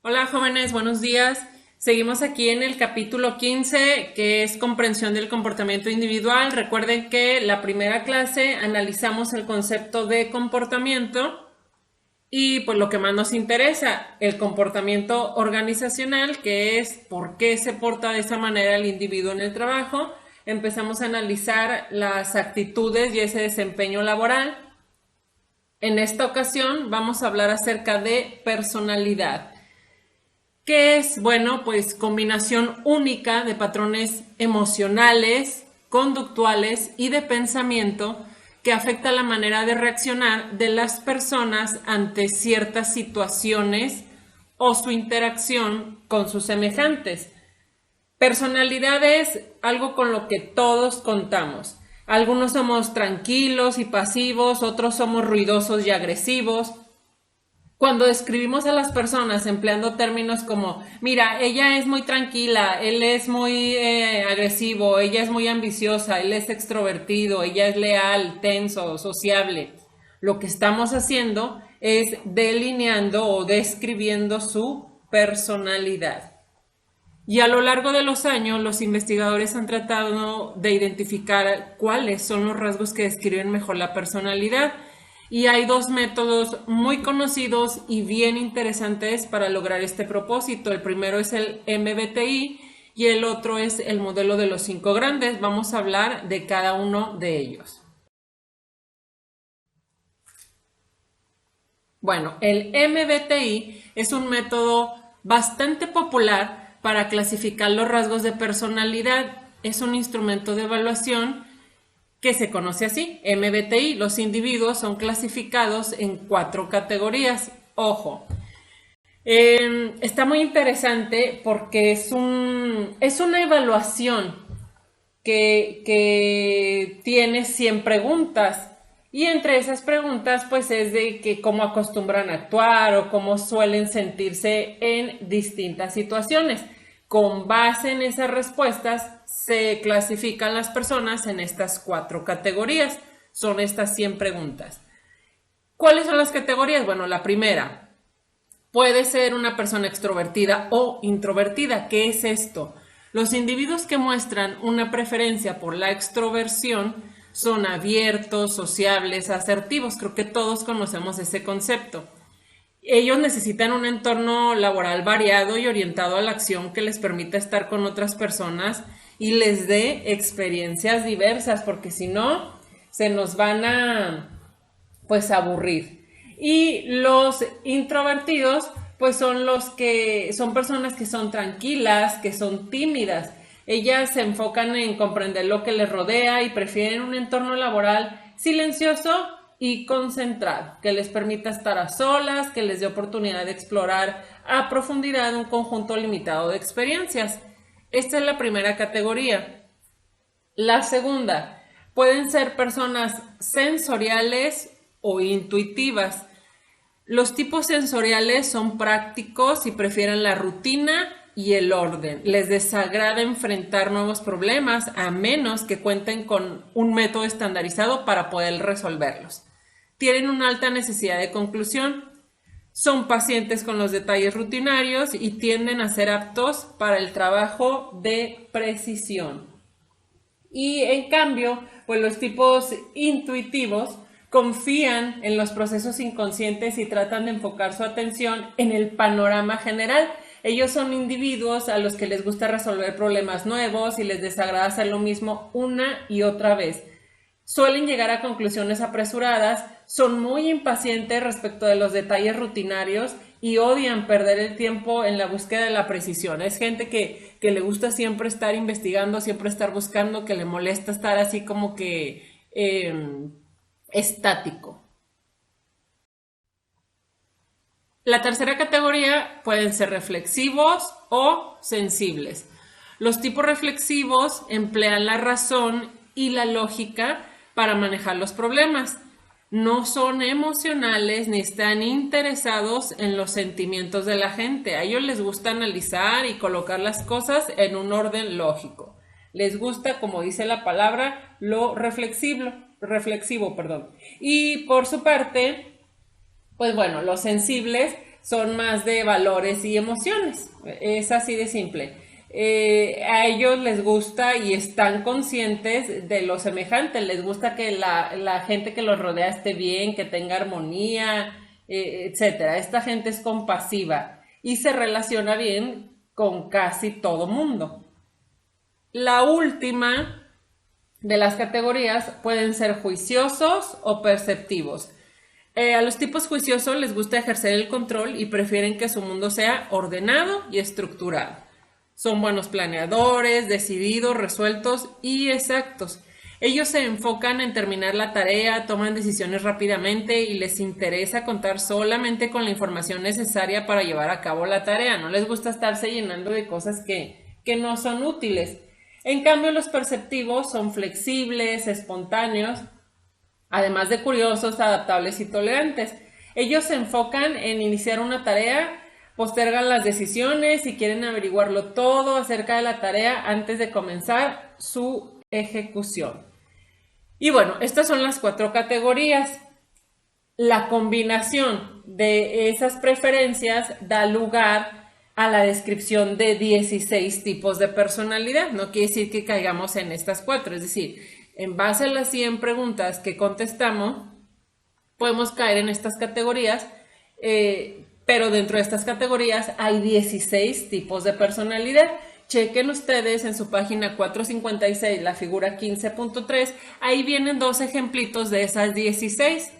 Hola jóvenes, buenos días. Seguimos aquí en el capítulo 15, que es comprensión del comportamiento individual. Recuerden que la primera clase analizamos el concepto de comportamiento y pues lo que más nos interesa, el comportamiento organizacional, que es por qué se porta de esa manera el individuo en el trabajo. Empezamos a analizar las actitudes y ese desempeño laboral. En esta ocasión vamos a hablar acerca de personalidad. ¿Qué es? Bueno, pues combinación única de patrones emocionales, conductuales y de pensamiento que afecta la manera de reaccionar de las personas ante ciertas situaciones o su interacción con sus semejantes. Personalidad es algo con lo que todos contamos. Algunos somos tranquilos y pasivos, otros somos ruidosos y agresivos. Cuando describimos a las personas empleando términos como, mira, ella es muy tranquila, él es muy agresivo, ella es muy ambiciosa, él es extrovertido, ella es leal, tenso, sociable, lo que estamos haciendo es delineando o describiendo su personalidad. Y a lo largo de los años, los investigadores han tratado de identificar cuáles son los rasgos que describen mejor la personalidad. Y hay dos métodos muy conocidos y bien interesantes para lograr este propósito. El primero es el MBTI y el otro es el modelo de los 5 grandes. Vamos a hablar de cada uno de ellos. Bueno, el MBTI es un método bastante popular para clasificar los rasgos de personalidad. Es un instrumento de evaluación que se conoce así, MBTI. Los individuos son clasificados en 4 categorías. Ojo, está muy interesante porque es una evaluación que tiene 100 preguntas. Y entre esas preguntas, pues es de que cómo acostumbran a actuar o cómo suelen sentirse en distintas situaciones. Con base en esas respuestas, se clasifican las personas en estas 4 categorías. Son estas 100 preguntas. ¿Cuáles son las categorías? Bueno, la primera, puede ser una persona extrovertida o introvertida. ¿Qué es esto? Los individuos que muestran una preferencia por la extroversión son abiertos, sociables, asertivos. Creo que todos conocemos ese concepto. Ellos necesitan un entorno laboral variado y orientado a la acción que les permita estar con otras personas y les dé experiencias diversas, porque si no, se nos van a, pues, aburrir. Y los introvertidos, pues son los que son personas que son tranquilas, que son tímidas. Ellas se enfocan en comprender lo que les rodea y prefieren un entorno laboral silencioso y concentrado, que les permita estar a solas, que les dé oportunidad de explorar a profundidad un conjunto limitado de experiencias. Esta es la primera categoría. La segunda, pueden ser personas sensoriales o intuitivas. Los tipos sensoriales son prácticos y prefieren la rutina y el orden. Les desagrada enfrentar nuevos problemas a menos que cuenten con un método estandarizado para poder resolverlos. Tienen una alta necesidad de conclusión. Son pacientes con los detalles rutinarios y tienden a ser aptos para el trabajo de precisión. Y en cambio, pues los tipos intuitivos confían en los procesos inconscientes y tratan de enfocar su atención en el panorama general. Ellos son individuos a los que les gusta resolver problemas nuevos y les desagrada hacer lo mismo una y otra vez. Suelen llegar a conclusiones apresuradas, son muy impacientes respecto de los detalles rutinarios y odian perder el tiempo en la búsqueda de la precisión. Es gente que le gusta siempre estar investigando, siempre estar buscando, que le molesta estar así como que estático. La tercera categoría pueden ser reflexivos o sensibles. Los tipos reflexivos emplean la razón y la lógica para manejar los problemas. No son emocionales ni están interesados en los sentimientos de la gente. A ellos les gusta analizar y colocar las cosas en un orden lógico. Les gusta, como dice la palabra, lo reflexivo. Y por su parte, pues bueno, los sensibles son más de valores y emociones. Es así de simple. A ellos les gusta y están conscientes de lo semejante, les gusta que la gente que los rodea esté bien, que tenga armonía, etcétera. Esta gente es compasiva y se relaciona bien con casi todo mundo. La última de las categorías pueden ser juiciosos o perceptivos. A los tipos juiciosos les gusta ejercer el control y prefieren que su mundo sea ordenado y estructurado. Son buenos planeadores, decididos, resueltos y exactos. Ellos se enfocan en terminar la tarea, toman decisiones rápidamente y les interesa contar solamente con la información necesaria para llevar a cabo la tarea. No les gusta estarse llenando de cosas que no son útiles. En cambio, los perceptivos son flexibles, espontáneos, además de curiosos, adaptables y tolerantes. Ellos se enfocan en iniciar una tarea, postergan las decisiones y quieren averiguarlo todo acerca de la tarea antes de comenzar su ejecución. Y bueno, estas son las 4 categorías. La combinación de esas preferencias da lugar a la descripción de 16 tipos de personalidad. No quiere decir que caigamos en estas 4, es decir, en base a las 100 preguntas que contestamos, podemos caer en estas categorías, pero dentro de estas categorías hay 16 tipos de personalidad. Chequen ustedes en su página 456, la figura 15.3, ahí vienen 2 ejemplitos de esas 16.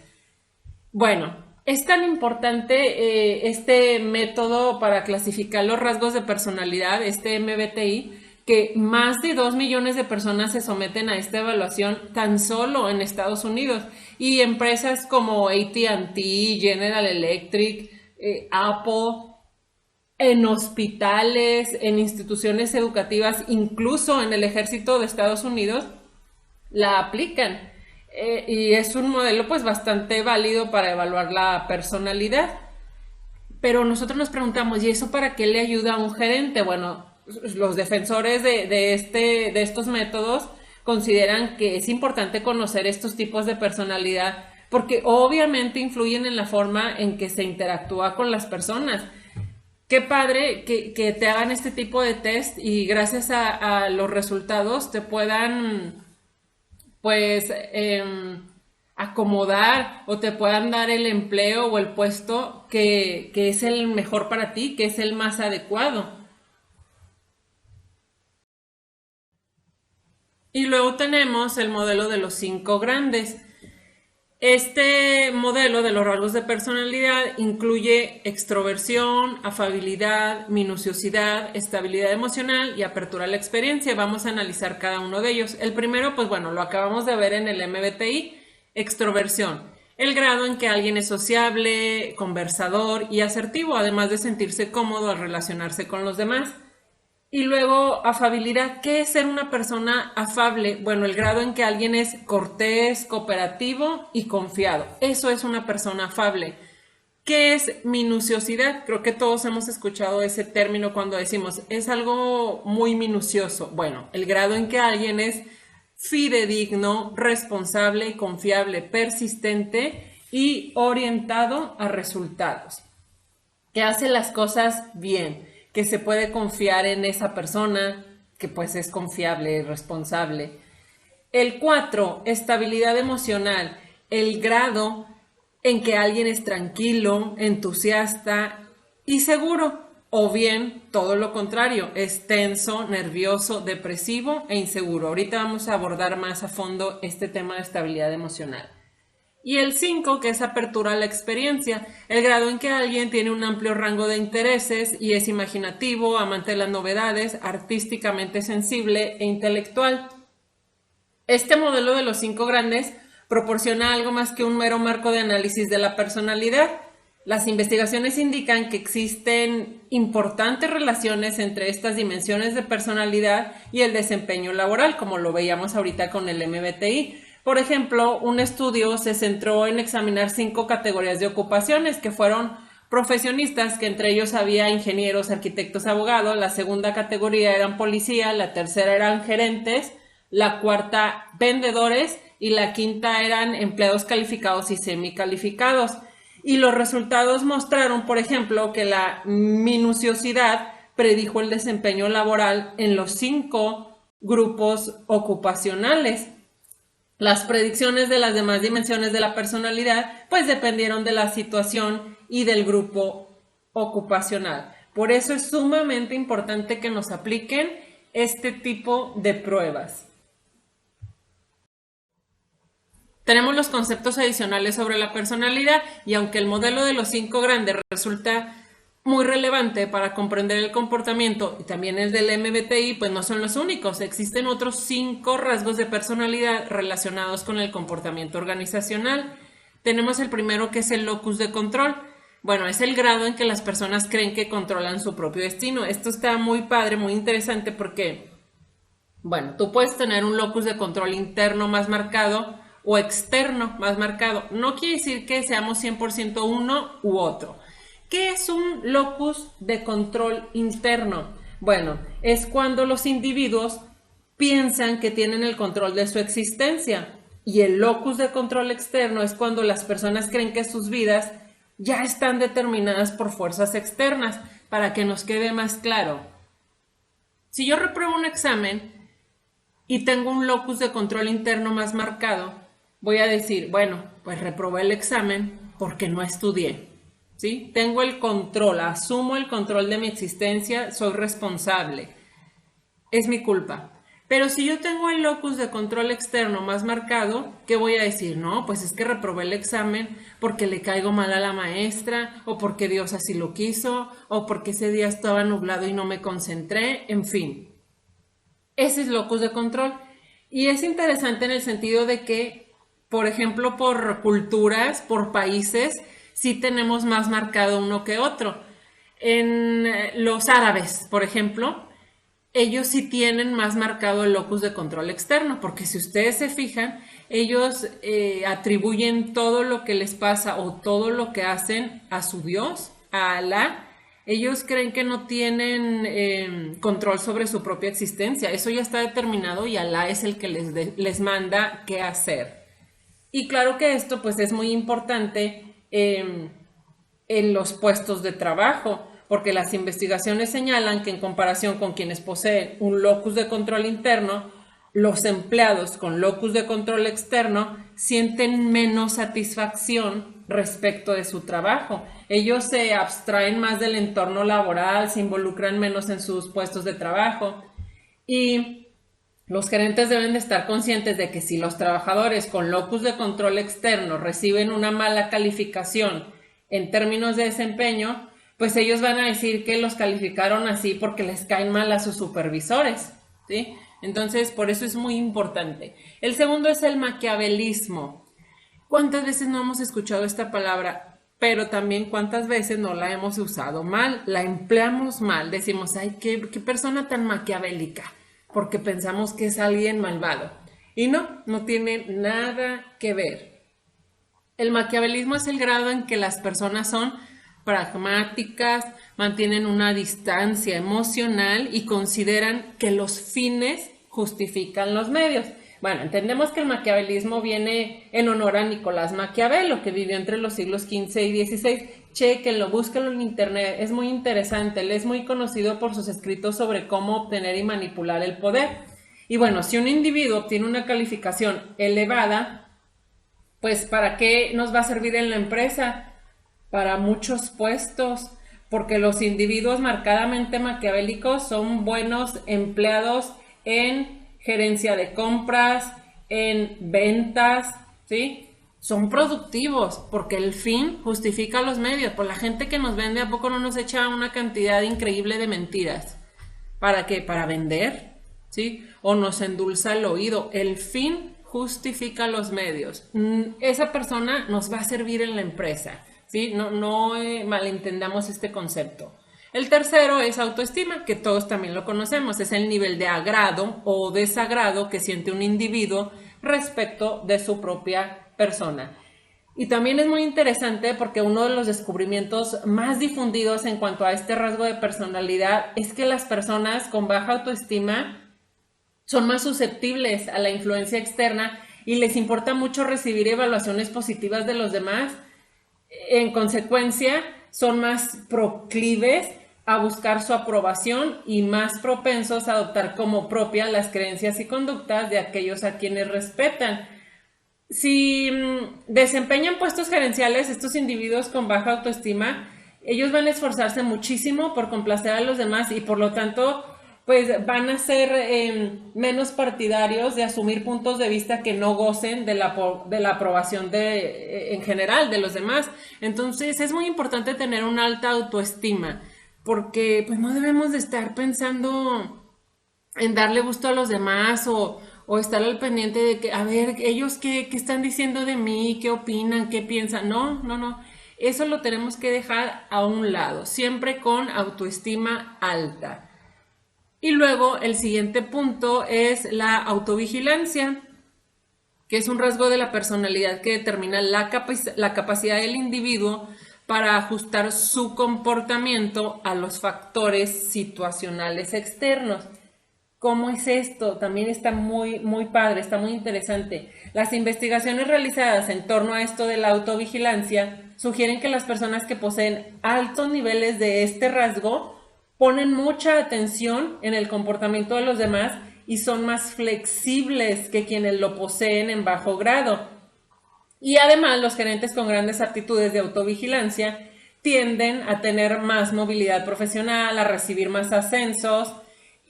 Bueno, es tan importante este método para clasificar los rasgos de personalidad, este MBTI, que más de 2 millones de personas se someten a esta evaluación tan solo en Estados Unidos. Y empresas como AT&T, General Electric, Apple, en hospitales, en instituciones educativas, incluso en el ejército de Estados Unidos, la aplican. Y es un modelo pues bastante válido para evaluar la personalidad. Pero nosotros nos preguntamos, ¿y eso para qué le ayuda a un gerente? Bueno, los defensores de estos métodos consideran que es importante conocer estos tipos de personalidad porque obviamente influyen en la forma en que se interactúa con las personas. Qué padre que te hagan este tipo de test y gracias a los resultados te puedan pues acomodar o te puedan dar el empleo o el puesto que es el mejor para ti, que es el más adecuado. Y luego tenemos el modelo de los 5 grandes. Este modelo de los rasgos de personalidad incluye extroversión, afabilidad, minuciosidad, estabilidad emocional y apertura a la experiencia. Vamos a analizar cada uno de ellos. El primero, pues bueno, lo acabamos de ver en el MBTI, extroversión. El grado en que alguien es sociable, conversador y asertivo, además de sentirse cómodo al relacionarse con los demás. Y luego, afabilidad. ¿Qué es ser una persona afable? Bueno, el grado en que alguien es cortés, cooperativo y confiado. Eso es una persona afable. ¿Qué es minuciosidad? Creo que todos hemos escuchado ese término cuando decimos, es algo muy minucioso. Bueno, el grado en que alguien es fidedigno, responsable, confiable, persistente y orientado a resultados. Que hace las cosas bien, que se puede confiar en esa persona, que pues es confiable y responsable. El 4, estabilidad emocional, el grado en que alguien es tranquilo, entusiasta y seguro, o bien todo lo contrario, es tenso, nervioso, depresivo e inseguro. Ahorita vamos a abordar más a fondo este tema de estabilidad emocional. Y el 5, que es apertura a la experiencia, el grado en que alguien tiene un amplio rango de intereses y es imaginativo, amante de las novedades, artísticamente sensible e intelectual. Este modelo de los 5 grandes proporciona algo más que un mero marco de análisis de la personalidad. Las investigaciones indican que existen importantes relaciones entre estas dimensiones de personalidad y el desempeño laboral, como lo veíamos ahorita con el MBTI. Por ejemplo, un estudio se centró en examinar 5 categorías de ocupaciones que fueron profesionistas, que entre ellos había ingenieros, arquitectos, abogados. La segunda categoría eran policía, la tercera eran gerentes, la cuarta vendedores y la quinta eran empleados calificados y semicalificados. Y los resultados mostraron, por ejemplo, que la minuciosidad predijo el desempeño laboral en los 5 grupos ocupacionales. Las predicciones de las demás dimensiones de la personalidad pues dependieron de la situación y del grupo ocupacional. Por eso es sumamente importante que nos apliquen este tipo de pruebas. Tenemos los conceptos adicionales sobre la personalidad y aunque el modelo de los 5 grandes resulta muy relevante para comprender el comportamiento y también el del MBTI, pues no son los únicos. Existen otros 5 rasgos de personalidad relacionados con el comportamiento organizacional. Tenemos el primero, que es el locus de control. Bueno, es el grado en que las personas creen que controlan su propio destino. Esto está muy padre, muy interesante porque, bueno, tú puedes tener un locus de control interno más marcado o externo más marcado. No quiere decir que seamos 100% uno u otro. ¿Qué es un locus de control interno? Bueno, es cuando los individuos piensan que tienen el control de su existencia, y el locus de control externo es cuando las personas creen que sus vidas ya están determinadas por fuerzas externas. Para que nos quede más claro, si yo repruebo un examen y tengo un locus de control interno más marcado, voy a decir, bueno, pues reprobé el examen porque no estudié. ¿Sí? Tengo el control, asumo el control de mi existencia, soy responsable. Es mi culpa. Pero si yo tengo el locus de control externo más marcado, ¿qué voy a decir? No, pues es que reprobé el examen porque le caigo mal a la maestra, o porque Dios así lo quiso, o porque ese día estaba nublado y no me concentré, en fin. Ese es locus de control. Y es interesante en el sentido de que, por ejemplo, por culturas, por países, sí tenemos más marcado uno que otro. En los árabes, por ejemplo, ellos sí tienen más marcado el locus de control externo, porque si ustedes se fijan, ellos atribuyen todo lo que les pasa o todo lo que hacen a su Dios, a Alá. Ellos creen que no tienen control sobre su propia existencia. Eso ya está determinado y Alá es el que les manda qué hacer. Y claro que esto pues es muy importante en los puestos de trabajo, porque las investigaciones señalan que en comparación con quienes poseen un locus de control interno, los empleados con locus de control externo sienten menos satisfacción respecto de su trabajo. Ellos se abstraen más del entorno laboral, se involucran menos en sus puestos de trabajo, y los gerentes deben de estar conscientes de que si los trabajadores con locus de control externo reciben una mala calificación en términos de desempeño, pues ellos van a decir que los calificaron así porque les caen mal a sus supervisores, ¿sí? Entonces, por eso es muy importante. El segundo es el maquiavelismo. ¿Cuántas veces no hemos escuchado esta palabra? Pero también cuántas veces no la hemos usado mal, la empleamos mal. Decimos, ay, qué persona tan maquiavélica, porque pensamos que es alguien malvado. Y no tiene nada que ver. El maquiavelismo es el grado en que las personas son pragmáticas, mantienen una distancia emocional y consideran que los fines justifican los medios. Bueno, entendemos que el maquiavelismo viene en honor a Nicolás Maquiavelo, que vivió entre los siglos XV y XVI. Chequenlo, búsquenlo en internet, es muy interesante. Él es muy conocido por sus escritos sobre cómo obtener y manipular el poder. Y bueno, si un individuo obtiene una calificación elevada, pues ¿para qué nos va a servir en la empresa? Para muchos puestos, porque los individuos marcadamente maquiavélicos son buenos empleados en gerencia de compras, en ventas, ¿sí? Son productivos porque el fin justifica los medios. Por la gente que nos vende, ¿a poco no nos echa una cantidad increíble de mentiras? ¿Para qué? Para vender, ¿sí? O nos endulza el oído. El fin justifica los medios. Esa persona nos va a servir en la empresa, ¿sí? No malentendamos este concepto. El tercero es autoestima, que todos también lo conocemos. Es el nivel de agrado o desagrado que siente un individuo respecto de su propia persona. Y también es muy interesante porque uno de los descubrimientos más difundidos en cuanto a este rasgo de personalidad es que las personas con baja autoestima son más susceptibles a la influencia externa y les importa mucho recibir evaluaciones positivas de los demás. En consecuencia, son más proclives a buscar su aprobación y más propensos a adoptar como propia las creencias y conductas de aquellos a quienes respetan. Si desempeñan puestos gerenciales, estos individuos con baja autoestima, ellos van a esforzarse muchísimo por complacer a los demás y por lo tanto pues van a ser menos partidarios de asumir puntos de vista que no gocen de la aprobación en general de los demás. Entonces es muy importante tener una alta autoestima, porque pues no debemos de estar pensando en darle gusto a los demás o estar al pendiente de que, a ver, ellos qué están diciendo de mí, qué opinan, qué piensan. No, no, no. Eso lo tenemos que dejar a un lado, siempre con autoestima alta. Y luego el siguiente punto es la autovigilancia, que es un rasgo de la personalidad que determina la capacidad del individuo para ajustar su comportamiento a los factores situacionales externos. ¿Cómo es esto? También está muy padre, está muy interesante. Las investigaciones realizadas en torno a esto de la autovigilancia sugieren que las personas que poseen altos niveles de este rasgo ponen mucha atención en el comportamiento de los demás y son más flexibles que quienes lo poseen en bajo grado. Y además, los gerentes con grandes aptitudes de autovigilancia tienden a tener más movilidad profesional, a recibir más ascensos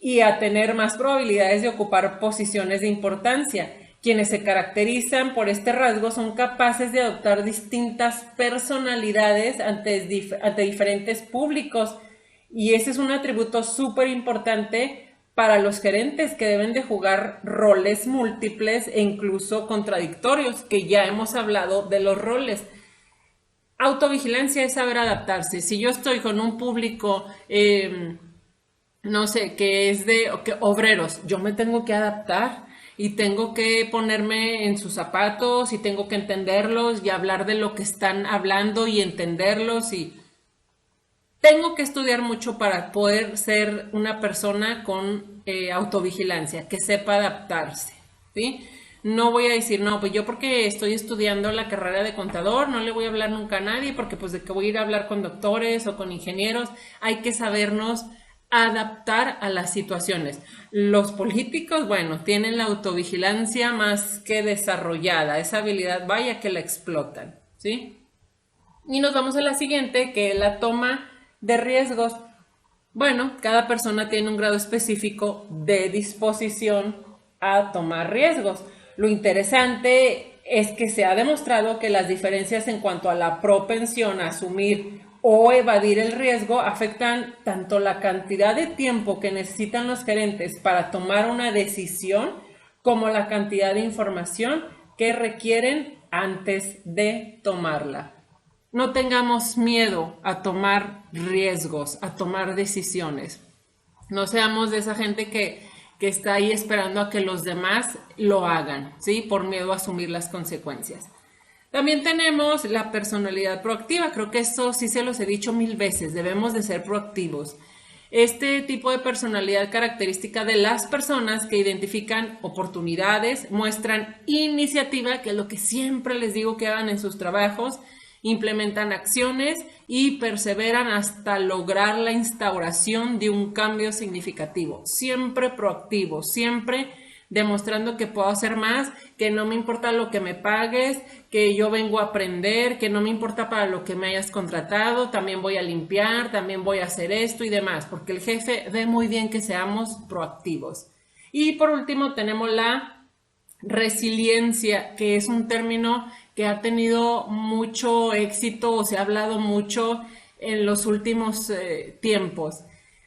y a tener más probabilidades de ocupar posiciones de importancia. Quienes se caracterizan por este rasgo son capaces de adoptar distintas personalidades ante diferentes públicos. Y ese es un atributo súper importante para los gerentes, que deben de jugar roles múltiples e incluso contradictorios, que ya hemos hablado de los roles. Autovigilancia es saber adaptarse. Si yo estoy con un público, no sé, que es de obreros, yo me tengo que adaptar y tengo que ponerme en sus zapatos y tengo que entenderlos y hablar de lo que están hablando y entenderlos, y tengo que estudiar mucho para poder ser una persona con autovigilancia, que sepa adaptarse, ¿sí? No voy a decir, no, pues yo porque estoy estudiando la carrera de contador, no le voy a hablar nunca a nadie, porque pues de que voy a ir a hablar con doctores o con ingenieros. Hay que sabernos adaptar a las situaciones. Los políticos, bueno, tienen la autovigilancia más que desarrollada, esa habilidad vaya que la explotan, ¿sí? Y nos vamos a la siguiente, que es la toma de riesgos. Bueno, cada persona tiene un grado específico de disposición a tomar riesgos. Lo interesante es que se ha demostrado que las diferencias en cuanto a la propensión a asumir o evadir el riesgo afectan tanto la cantidad de tiempo que necesitan los gerentes para tomar una decisión como la cantidad de información que requieren antes de tomarla. No tengamos miedo a tomar riesgos, a tomar decisiones. No seamos de esa gente que está ahí esperando a que los demás lo hagan, ¿sí? Por miedo a asumir las consecuencias. También tenemos la personalidad proactiva. Creo que esto sí se los he dicho 1000 veces. Debemos de ser proactivos. Este tipo de personalidad característica de las personas que identifican oportunidades, muestran iniciativa, que es lo que siempre les digo que hagan en sus trabajos, implementan acciones y perseveran hasta lograr la instauración de un cambio significativo. Siempre proactivo, siempre demostrando que puedo hacer más, que no me importa lo que me pagues, que yo vengo a aprender, que no me importa para lo que me hayas contratado, también voy a limpiar, también voy a hacer esto y demás, porque el jefe ve muy bien que seamos proactivos. Y por último tenemos la resiliencia, que es un término que ha tenido mucho éxito o se ha hablado mucho en los últimos tiempos.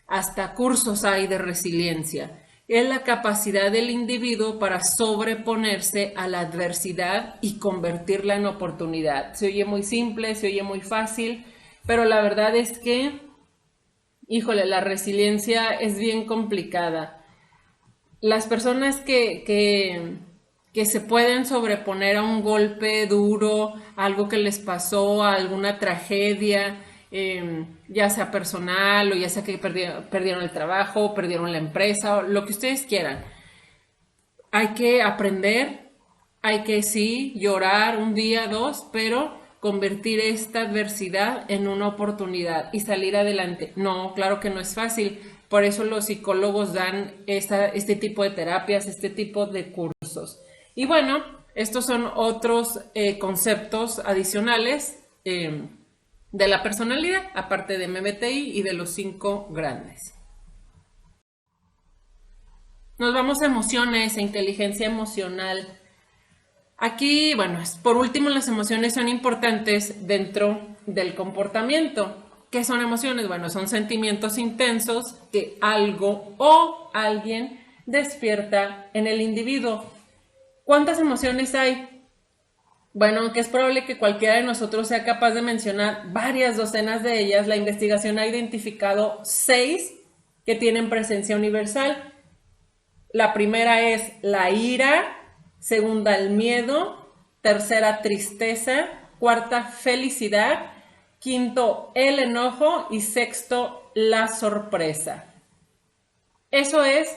Hasta cursos hay de resiliencia. Es la capacidad del individuo para sobreponerse a la adversidad y convertirla en oportunidad. Se oye muy simple, se oye muy fácil, pero la verdad es que, híjole, la resiliencia es bien complicada. Las personas que se pueden sobreponer a un golpe duro, a algo que les pasó, a alguna tragedia, ya sea personal o ya sea que perdieron el trabajo, perdieron la empresa, o lo que ustedes quieran. Hay que aprender, hay que sí llorar un día, dos, pero convertir esta adversidad en una oportunidad y salir adelante. No, claro que no es fácil. Por eso los psicólogos dan este tipo de terapias, este tipo de cursos. Y bueno, estos son otros conceptos adicionales de la personalidad, aparte de MBTI y de los 5 grandes. Nos vamos a emociones, a inteligencia emocional. Aquí, bueno, por último, las emociones son importantes dentro del comportamiento. ¿Qué son emociones? Bueno, son sentimientos intensos que algo o alguien despierta en el individuo. ¿Cuántas emociones hay? Bueno, aunque es probable que cualquiera de nosotros sea capaz de mencionar varias docenas de ellas, la investigación ha identificado 6 que tienen presencia universal. La primera es la ira, segunda el miedo, tercera tristeza, cuarta felicidad, quinto el enojo y sexto la sorpresa. Eso es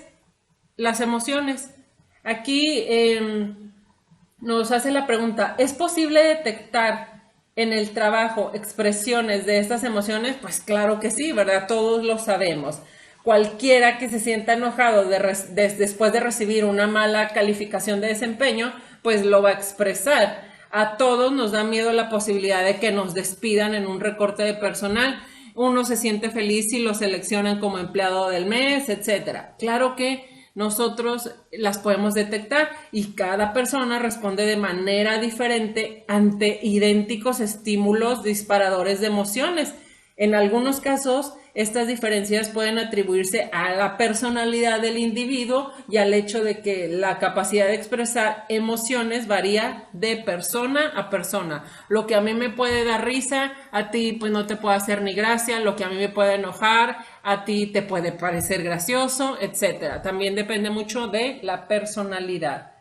las emociones. Aquí nos hace la pregunta, ¿es posible detectar en el trabajo expresiones de estas emociones? Pues claro que sí, ¿verdad? Todos lo sabemos. Cualquiera que se sienta enojado después de recibir una mala calificación de desempeño, pues lo va a expresar. A todos nos da miedo la posibilidad de que nos despidan en un recorte de personal. Uno se siente feliz si lo seleccionan como empleado del mes, etc. Claro que nosotros las podemos detectar y cada persona responde de manera diferente ante idénticos estímulos disparadores de emociones. En algunos casos, estas diferencias pueden atribuirse a la personalidad del individuo y al hecho de que la capacidad de expresar emociones varía de persona a persona. Lo que a mí me puede dar risa, a ti pues no te puede hacer ni gracia, lo que a mí me puede enojar, a ti te puede parecer gracioso, etc. También depende mucho de la personalidad.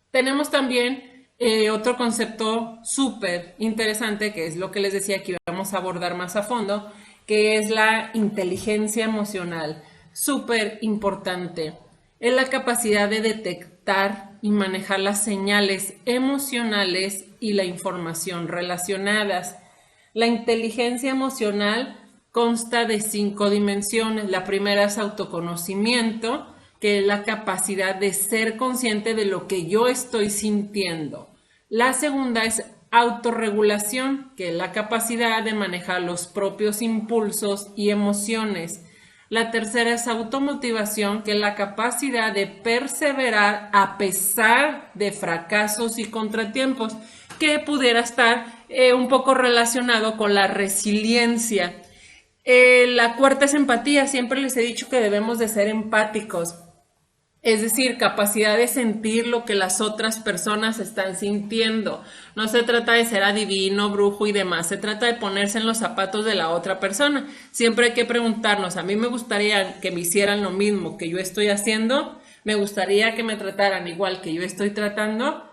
Tenemos también otro concepto súper interesante, que es lo que les decía que íbamos a abordar más a fondo, que es la inteligencia emocional. Súper importante. Es la capacidad de detectar y manejar las señales emocionales y la información relacionadas. La inteligencia emocional consta de 5 dimensiones. La primera es autoconocimiento, que es la capacidad de ser consciente de lo que yo estoy sintiendo. La segunda es autorregulación, que es la capacidad de manejar los propios impulsos y emociones. La tercera es automotivación, que es la capacidad de perseverar a pesar de fracasos y contratiempos, que pudiera estar un poco relacionado con la resiliencia. La cuarta es empatía. Siempre les he dicho que debemos de ser empáticos. Es decir, capacidad de sentir lo que las otras personas están sintiendo. No se trata de ser adivino, brujo y demás. Se trata de ponerse en los zapatos de la otra persona. Siempre hay que preguntarnos, a mí me gustaría que me hicieran lo mismo que yo estoy haciendo. Me gustaría que me trataran igual que yo estoy tratando.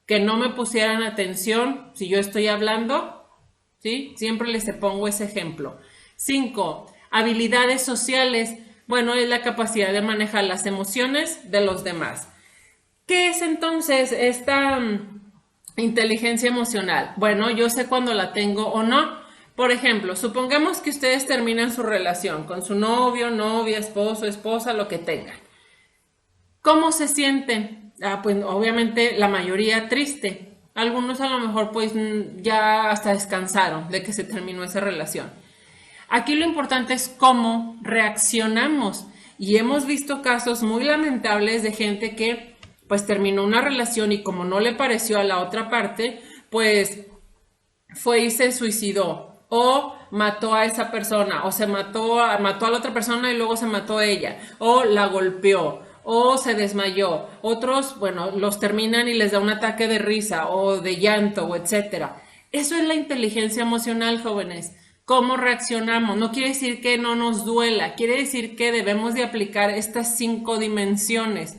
Que no me pusieran atención si yo estoy hablando. ¿Sí? Siempre les pongo ese ejemplo. 5. Habilidades sociales. Bueno, es la capacidad de manejar las emociones de los demás. ¿Qué es entonces esta inteligencia emocional? Bueno, yo sé cuando la tengo o no. Por ejemplo, supongamos que ustedes terminan su relación con su novio, novia, esposo, esposa, lo que tengan. ¿Cómo se sienten? Pues obviamente la mayoría triste. Algunos a lo mejor pues ya hasta descansaron de que se terminó esa relación. Aquí lo importante es cómo reaccionamos y hemos visto casos muy lamentables de gente que pues terminó una relación y como no le pareció a la otra parte, pues fue y se suicidó o mató a esa persona o mató a la otra persona y luego se mató a ella o la golpeó o se desmayó. Otros, bueno, los terminan y les da un ataque de risa o de llanto o etcétera. Eso es la inteligencia emocional, jóvenes. ¿Cómo reaccionamos? No quiere decir que no nos duela, quiere decir que debemos de aplicar estas 5 dimensiones.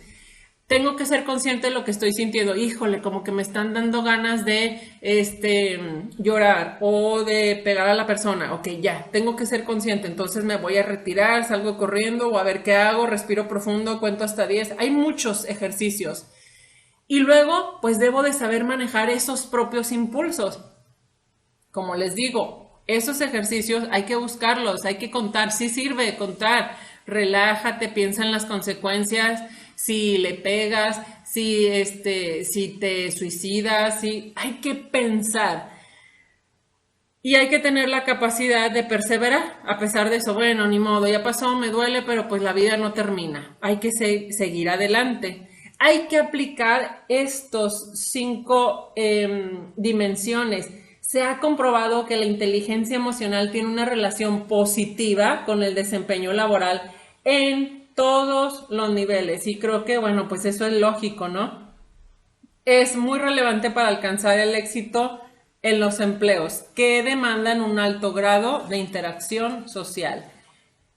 Tengo que ser consciente de lo que estoy sintiendo. Híjole, como que me están dando ganas de llorar o de pegar a la persona. Ok, ya, tengo que ser consciente. Entonces me voy a retirar, salgo corriendo o a ver qué hago, respiro profundo, cuento hasta 10. Hay muchos ejercicios. Y luego, pues debo de saber manejar esos propios impulsos. Como les digo, esos ejercicios hay que buscarlos, hay que contar, sí sirve contar, relájate, piensa en las consecuencias, si le pegas, si te suicidas, si hay que pensar. Y hay que tener la capacidad de perseverar, a pesar de eso, bueno, ni modo, ya pasó, me duele, pero pues la vida no termina. Hay que seguir adelante. Hay que aplicar estos 5 dimensiones. Se ha comprobado que la inteligencia emocional tiene una relación positiva con el desempeño laboral en todos los niveles. Y creo que, bueno, pues eso es lógico, ¿no? Es muy relevante para alcanzar el éxito en los empleos que demandan un alto grado de interacción social.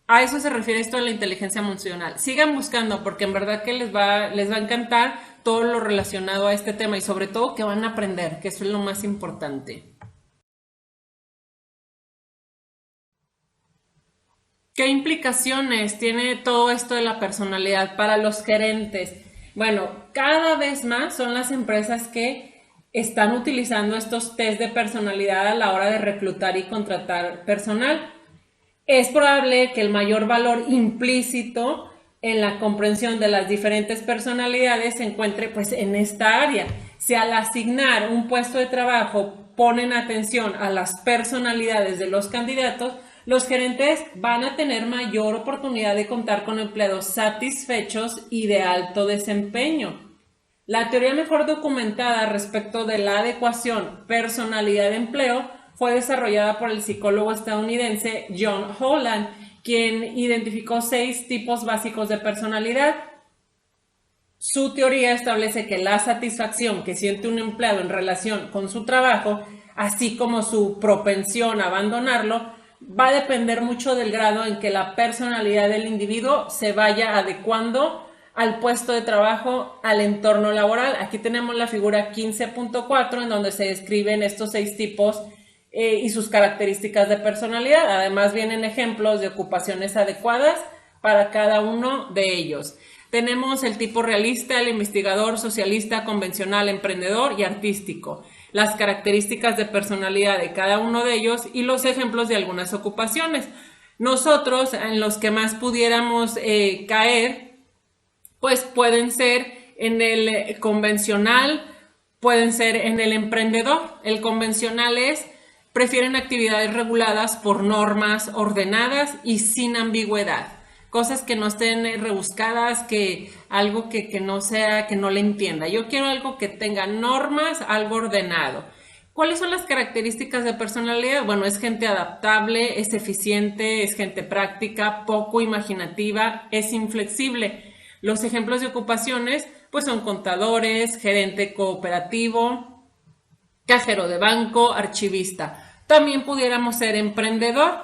A eso se refiere esto de la inteligencia emocional. Sigan buscando porque en verdad que les va a encantar todo lo relacionado a este tema y sobre todo que van a aprender, que eso es lo más importante. ¿Qué implicaciones tiene todo esto de la personalidad para los gerentes? Bueno, cada vez más son las empresas que están utilizando estos test de personalidad a la hora de reclutar y contratar personal. Es probable que el mayor valor implícito en la comprensión de las diferentes personalidades se encuentre pues en esta área. Si al asignar un puesto de trabajo ponen atención a las personalidades de los candidatos, los gerentes van a tener mayor oportunidad de contar con empleados satisfechos y de alto desempeño. La teoría mejor documentada respecto de la adecuación personalidad-empleo fue desarrollada por el psicólogo estadounidense John Holland, quien identificó 6 tipos básicos de personalidad. Su teoría establece que la satisfacción que siente un empleado en relación con su trabajo, así como su propensión a abandonarlo, va a depender mucho del grado en que la personalidad del individuo se vaya adecuando al puesto de trabajo, al entorno laboral. Aquí tenemos la figura 15.4 en donde se describen estos 6 tipos y sus características de personalidad. Además vienen ejemplos de ocupaciones adecuadas para cada uno de ellos. Tenemos el tipo realista, el investigador, socialista, convencional, emprendedor y artístico. Las características de personalidad de cada uno de ellos y los ejemplos de algunas ocupaciones. Nosotros, en los que más pudiéramos caer, pues pueden ser en el convencional, pueden ser en el emprendedor. El convencional prefieren actividades reguladas por normas ordenadas y sin ambigüedad. Cosas que no estén rebuscadas, que algo que no sea, que no le entienda. Yo quiero algo que tenga normas, algo ordenado. ¿Cuáles son las características de personalidad? Bueno, es gente adaptable, es eficiente, es gente práctica, poco imaginativa, es inflexible. Los ejemplos de ocupaciones, pues son contadores, gerente cooperativo, cajero de banco, archivista. También pudiéramos ser emprendedor,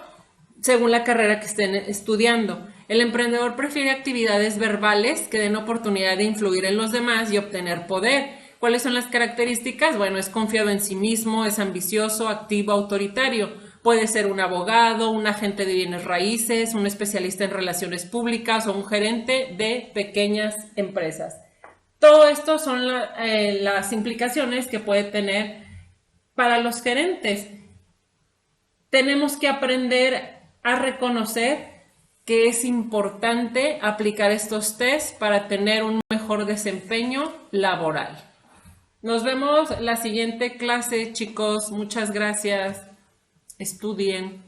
según la carrera que estén estudiando. El emprendedor prefiere actividades verbales que den oportunidad de influir en los demás y obtener poder. ¿Cuáles son las características? Bueno, es confiado en sí mismo, es ambicioso, activo, autoritario. Puede ser un abogado, un agente de bienes raíces, un especialista en relaciones públicas o un gerente de pequeñas empresas. Todo esto son las implicaciones que puede tener para los gerentes. Tenemos que aprender a reconocer que es importante aplicar estos tests para tener un mejor desempeño laboral. Nos vemos la siguiente clase, chicos. Muchas gracias. Estudien.